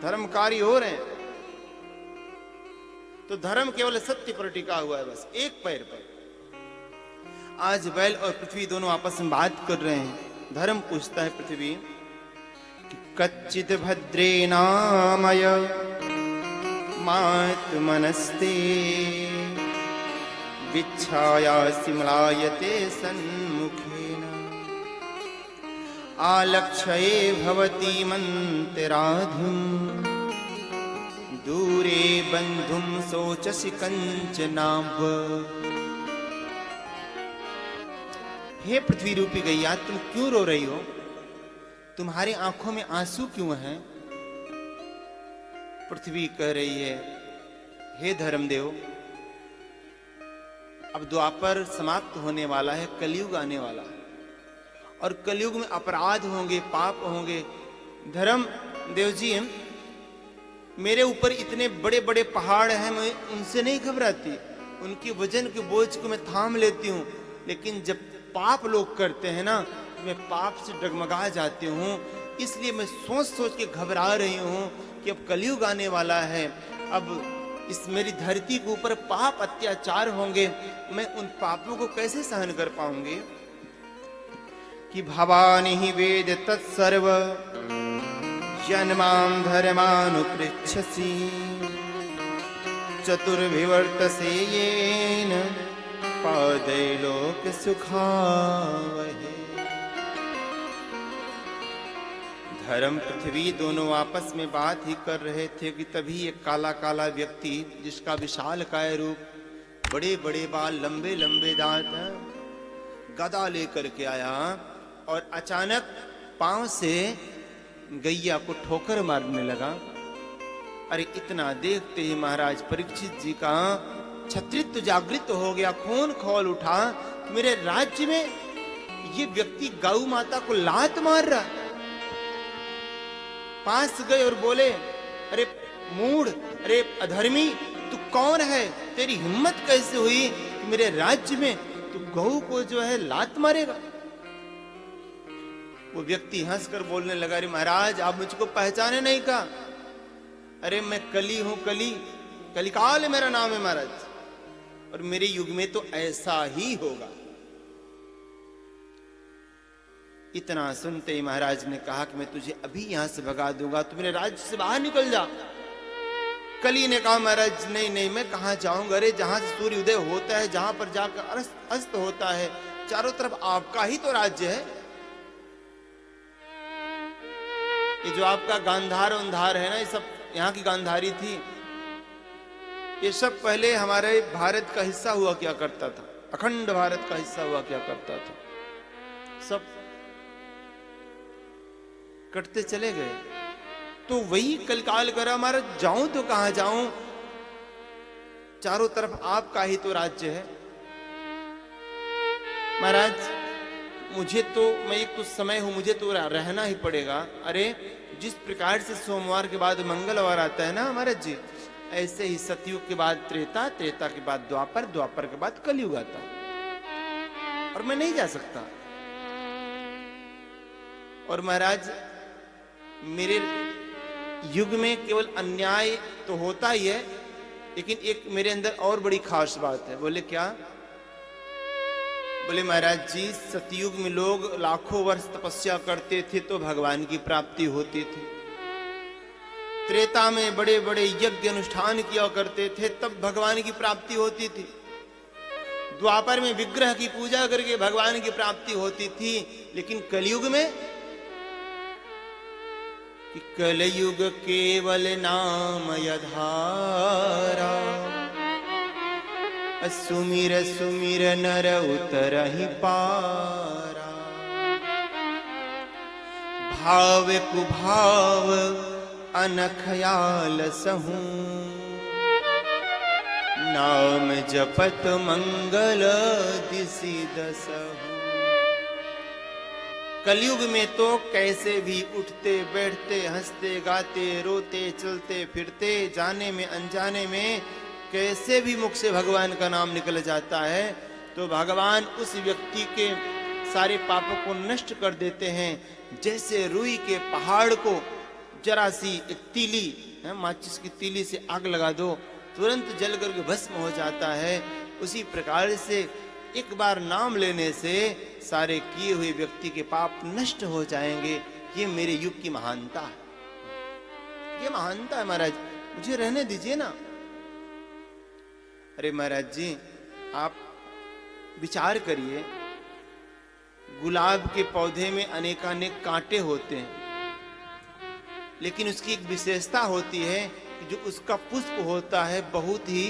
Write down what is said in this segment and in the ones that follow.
धर्म कार्य हो रहे हैं। तो धर्म केवल सत्य पर टिका हुआ है, बस एक पैर पर। आज बैल और पृथ्वी दोनों आपस में बात कर रहे हैं। धर्म पूछता है पृथ्वी कि कच्चित भद्रे नामय मात मनस्ते विच्छाया सिमलायते सन्मुखेन आलक्ष्ये भवति मंत्राधुम दूरे बंधुम सोचसि कंचनाभ। हे पृथ्वी रूपी गैया, तुम क्यों रो रही हो? तुम्हारी आंखों में आंसू क्यों हैं? पृथ्वी कह रही है, हे धर्मदेव, अब द्वापर समाप्त होने वाला है, कलयुग आने वाला है, और कलयुग में अपराध होंगे, पाप होंगे। धर्म देव जी, मेरे ऊपर इतने बड़े बड़े पहाड़ हैं, मैं उनसे नहीं घबराती, उनकी वजन के बोझ को मैं थाम लेती हूँ, लेकिन जब पाप लोग करते हैं ना, मैं पाप से डगमगा जाती हूँ। इसलिए मैं सोच सोच के घबरा रही हूँ कि अब कलयुग आने वाला है, अब इस मेरी धरती के ऊपर पाप अत्याचार होंगे, मैं उन पापों को कैसे सहन कर पाऊंगी? कि भवानी ही वेद तत्सर्व जन्मां धर्मानुपृच्छसि चतुर्विवर्तसे येन पादैलोक सुखावहे। धर्म पृथ्वी दोनों आपस में बात ही कर रहे थे कि तभी एक काला काला व्यक्ति, जिसका विशालकाय रूप, बड़े बड़े बाल, लंबे लंबे दांत, गदा लेकर के आया और अचानक पांव से गैया को ठोकर मारने लगा। अरे इतना देखते ही महाराज परीक्षित जी का छत्रित्व जागृत हो गया, खून खौल उठा। मेरे राज्य में ये व्यक्ति गौ माता को लात मार रहा। पास गए और बोले, अरे मूढ़, अरे अधर्मी, तू कौन है? तेरी हिम्मत कैसे हुई कि मेरे राज्य में तू गौ को जो है लात मारेगा? वो व्यक्ति हंसकर बोलने लगा, अरे महाराज, आप मुझको पहचाने नहीं का? अरे मैं कली हूं, कलिकाल मेरा नाम है महाराज, और मेरे युग में तो ऐसा ही होगा। इतना सुनते ही महाराज ने कहा कि मैं तुझे अभी यहां से भगा दूंगा, तू मेरे राज्य से बाहर निकल जा। कली ने कहा, महाराज नहीं नहीं, मैं कहां जाऊंगा? अरे जहां से सूर्य उदय होता है, जहां पर जाकर अस्त होता है, चारों तरफ आपका ही तो राज्य है। ये जो आपका गांधार उंधार है ना, ये सब यहाँ की गांधारी थी। ये सब पहले हमारे भारत का हिस्सा हुआ क्या करता था, अखंड भारत का हिस्सा हुआ क्या करता था, सब कटते चले गए। तो वही कलकाल करा, महाराज जाऊं तो कहां जाऊं, चारों तरफ आपका ही तो राज्य है। महाराज मुझे तो, मैं एक तो समय हूं, मुझे तो रहना ही पड़ेगा। अरे जिस प्रकार से सोमवार के बाद मंगलवार आता है ना महाराज जी, ऐसे ही सतयुग के बाद त्रेता, त्रेता के बाद द्वापर, द्वापर के बाद कलयुग आता है, और मैं नहीं जा सकता। और महाराज मेरे युग में केवल अन्याय तो होता ही है, लेकिन एक मेरे अंदर और बड़ी खास बात है। बोले क्या? बोले महाराज जी, सतयुग में लोग लाखों वर्ष तपस्या करते थे तो भगवान की प्राप्ति होती थी। त्रेता में बड़े बड़े यज्ञ अनुष्ठान किया करते थे, तब भगवान की प्राप्ति होती थी। द्वापर में विग्रह की पूजा करके भगवान की प्राप्ति होती थी। लेकिन कलयुग में, कि कलयुग केवल नाम यधारा, सुमिर सुमिर नर उतरहि पारा, भाव कुभाव अनखयाल सहूं, नाम जपत मंगल दिसि दसहु। कलयुग में तो कैसे भी उठते बैठते, हंसते गाते, रोते चलते फिरते, जाने में अनजाने में कैसे भी मुख से भगवान का नाम निकल जाता है, तो भगवान उस व्यक्ति के सारे पापों को नष्ट कर देते हैं। जैसे रुई के पहाड़ को जरा सी एक तीली है, माचिस की तीली से आग लगा दो, तुरंत जल करके भस्म हो जाता है। उसी प्रकार से एक बार नाम लेने से सारे किए हुए व्यक्ति के पाप नष्ट हो जाएंगे। ये मेरे युग की महानता है, ये महानता है महाराज, मुझे रहने दीजिए ना। अरे महाराज जी, आप विचार करिए, गुलाब के पौधे में अनेकानेक कांटे होते हैं, लेकिन उसकी एक विशेषता होती है कि जो उसका पुष्प होता है बहुत ही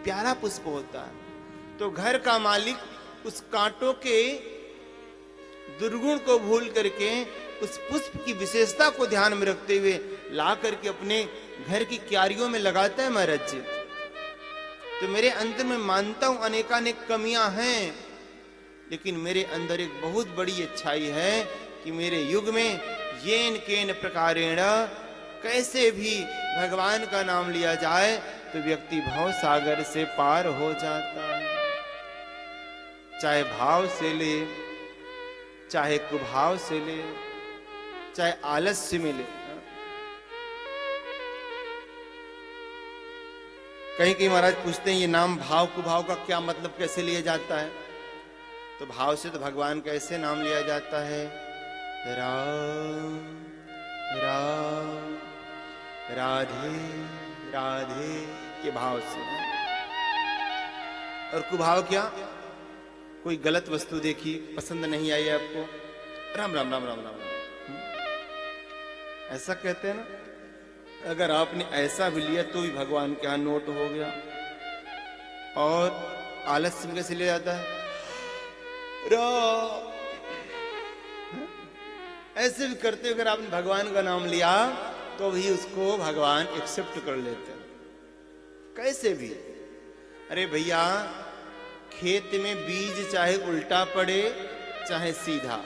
प्यारा पुष्प होता है। तो घर का मालिक उस कांटों के दुर्गुण को भूल करके उस पुष्प की विशेषता को ध्यान में रखते हुए ला करके अपने घर की क्यारियों में लगाता है महाराज जी। तो मेरे अंदर में मानता हूं अनेकानेक कमियां हैं, लेकिन मेरे अंदर एक बहुत बड़ी अच्छाई है कि मेरे युग में येन केन प्रकारेण कैसे भी भगवान का नाम लिया जाए तो व्यक्ति भाव सागर से पार हो जाता है। चाहे भाव से ले, चाहे कुभाव से ले, चाहे आलस्य में ले। कहीं कहीं महाराज पूछते हैं ये नाम भाव कुभाव का क्या मतलब, कैसे लिया जाता है? तो भाव से तो भगवान कैसे नाम लिया जाता है? राम राम राधे राधे के भाव से। और कुभाव क्या? कोई गलत वस्तु देखी, पसंद नहीं आई आपको, राम राम राम राम राम, ऐसा कहते हैं ना। अगर आपने ऐसा भी लिया तो भी भगवान के यहां नोट हो गया। और आलस्य में कैसे लिया जाता है? राम, ऐसे भी करते, अगर आपने भगवान का नाम लिया तो भी उसको भगवान एक्सेप्ट कर लेते हैं, कैसे भी। अरे भैया, खेत में बीज चाहे उल्टा पड़े चाहे सीधा,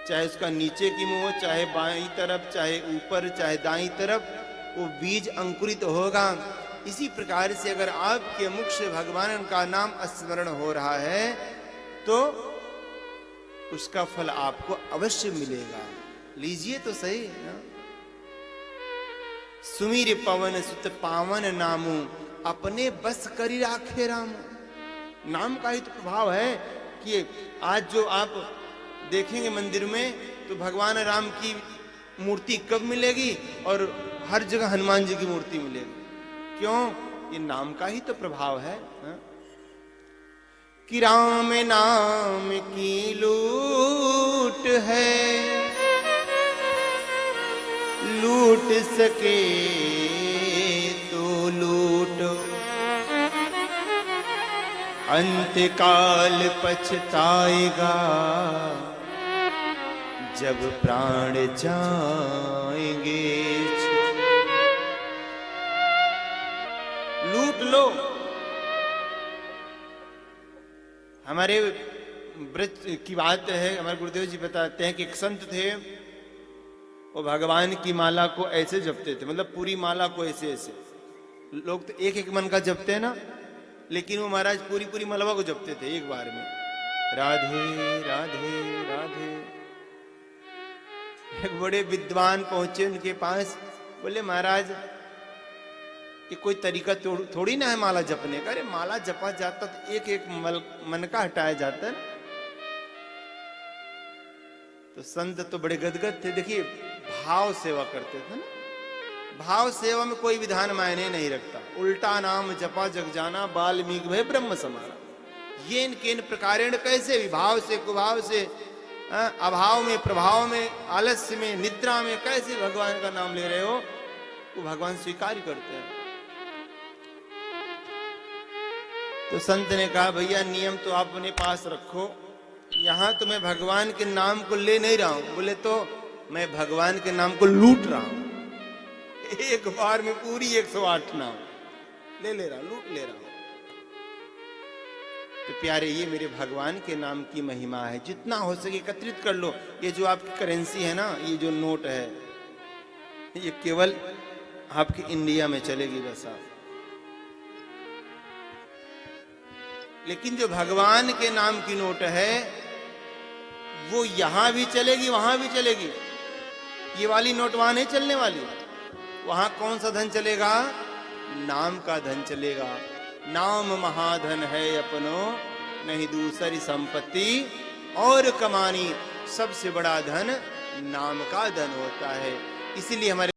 चाहे उसका नीचे की मुंह, चाहे बाईं तरफ, चाहे ऊपर, चाहे दाईं तरफ, वो बीज अंकुरित होगा। इसी प्रकार से अगर आपके मुख से भगवान का नाम स्मरण हो रहा है तो उसका फल आपको अवश्य मिलेगा। लीजिए तो सही ना। सुमीर पवन सुत पावन नामू, अपने बस करी राखे राम। नाम का ही तो प्रभाव है कि आज जो आप देखेंगे मंदिर में तो भगवान राम की मूर्ति कब मिलेगी और हर जगह हनुमान जी की मूर्ति मिलेगी। क्यों? ये नाम का ही तो प्रभाव है हा? कि राम नाम की लूट है, लूट सके तो लूट, अंतकाल पछताएगा जब प्राण जाएंगे। लूट लो। हमारे ब्रज की बात है, हमारे गुरुदेव जी बताते हैं कि एक संत थे, वो भगवान की माला को ऐसे जपते थे, मतलब पूरी माला को ऐसे ऐसे। लोग तो एक एक मन का जपते हैं ना, लेकिन वो महाराज पूरी पूरी माला को जपते थे एक बार में। राधे राधे राधे। एक बड़े विद्वान पहुंचे उनके पास, बोले महाराज ये कोई तरीका थोड़ी ना है माला जपने का। अरे माला जपा जाता तो एक एक मन का हटाया जाता है। तो संत तो बड़े गदगद थे। देखिए, भाव सेवा करते थे ना। भाव सेवा में कोई विधान मायने नहीं रखता। उल्टा नाम जपा जग जाना, वाल्मीकि भय ब्रह्म समाना। येन केन प्रकारेण, कैसे भी भाव से कुभाव से, अभाव में, प्रभाव में, आलस्य में, निद्रा में, कैसे भगवान का नाम ले रहे हो वो भगवान स्वीकार करते हैं। तो संत ने कहा भैया नियम तो आप अपने पास रखो, यहां तो मैं भगवान के नाम को ले नहीं रहा हूं। बोले तो मैं भगवान के नाम को लूट रहा हूं। एक बार में पूरी 108 नाम ले रहा हूं, लूट ले रहा हूं। तो प्यारे, ये मेरे भगवान के नाम की महिमा है। जितना हो सके एकत्रित कर लो। ये जो आपकी करेंसी है ना, ये जो नोट है, ये केवल आपके इंडिया में चलेगी बस। आप लेकिन जो भगवान के नाम की नोट है वो यहां भी चलेगी, वहां भी चलेगी। ये वाली नोट वहां नहीं चलने वाली। वहां कौन सा धन चलेगा? नाम का धन चलेगा। नाम महाधन है अपनो, नहीं दूसरी संपत्ति और कमानी। सबसे बड़ा धन नाम का धन होता है। इसीलिए हमारे